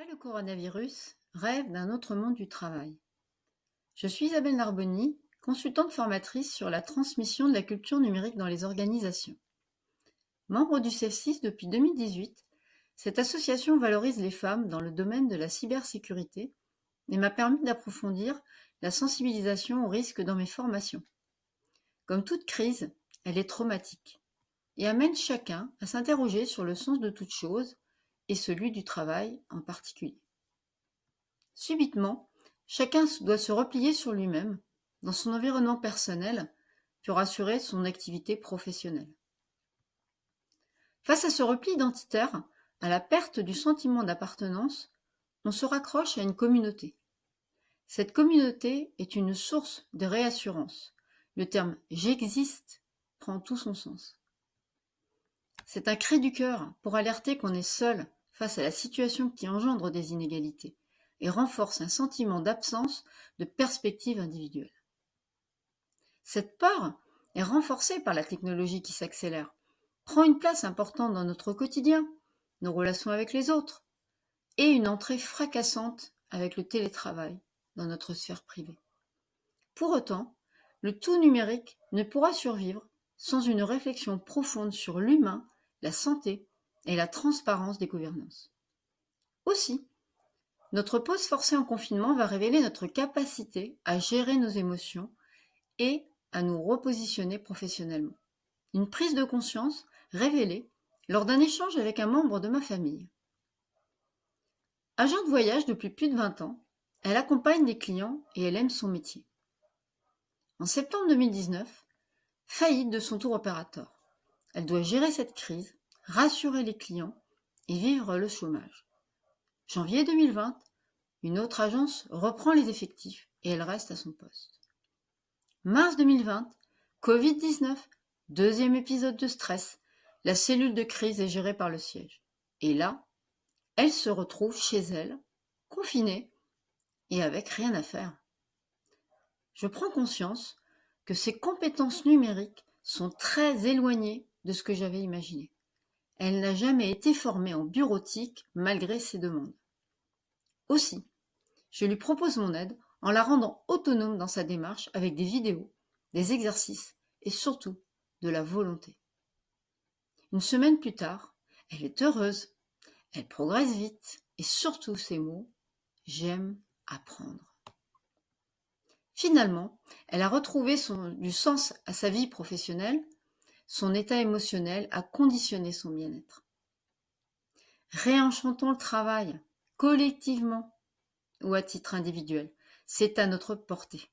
Après le coronavirus, rêve d'un autre monde du travail. Je suis Isabelle Narboni, consultante formatrice sur la transmission de la culture numérique dans les organisations. Membre du CEF6 depuis 2018, cette association valorise les femmes dans le domaine de la cybersécurité et m'a permis d'approfondir la sensibilisation aux risques dans mes formations. Comme toute crise, elle est traumatique et amène chacun à s'interroger sur le sens de toute chose et celui du travail en particulier. Subitement, chacun doit se replier sur lui-même, dans son environnement personnel, pour assurer son activité professionnelle. Face à ce repli identitaire, à la perte du sentiment d'appartenance, on se raccroche à une communauté. Cette communauté est une source de réassurance. Le terme j'existe prend tout son sens. C'est un cri du cœur pour alerter qu'on est seul face à la situation qui engendre des inégalités et renforce un sentiment d'absence de perspective individuelle. Cette peur est renforcée par la technologie qui s'accélère, prend une place importante dans notre quotidien, nos relations avec les autres, et une entrée fracassante avec le télétravail dans notre sphère privée. Pour autant, le tout numérique ne pourra survivre sans une réflexion profonde sur l'humain, la santé et la transparence des gouvernances. Aussi, notre pause forcée en confinement va révéler notre capacité à gérer nos émotions et à nous repositionner professionnellement. Une prise de conscience révélée lors d'un échange avec un membre de ma famille. Agent de voyage depuis plus de 20 ans, elle accompagne des clients et elle aime son métier. En septembre 2019, faillite de son tour opérateur. Elle doit gérer cette crise, rassurer les clients et vivre le chômage. Janvier 2020, une autre agence reprend les effectifs et elle reste à son poste. Mars 2020, Covid-19, deuxième épisode de stress. La cellule de crise est gérée par le siège. Et là, elle se retrouve chez elle, confinée et avec rien à faire. Je prends conscience que ses compétences numériques sont très éloignées de ce que j'avais imaginé. Elle n'a jamais été formée en bureautique malgré ses demandes. Aussi, je lui propose mon aide en la rendant autonome dans sa démarche avec des vidéos, des exercices et surtout de la volonté. Une semaine plus tard, elle est heureuse, elle progresse vite et surtout ces mots « j'aime apprendre ». Finalement, elle a retrouvé du sens à sa vie professionnelle, son état émotionnel a conditionné son bien-être. Réenchantons le travail, collectivement ou à titre individuel, c'est à notre portée.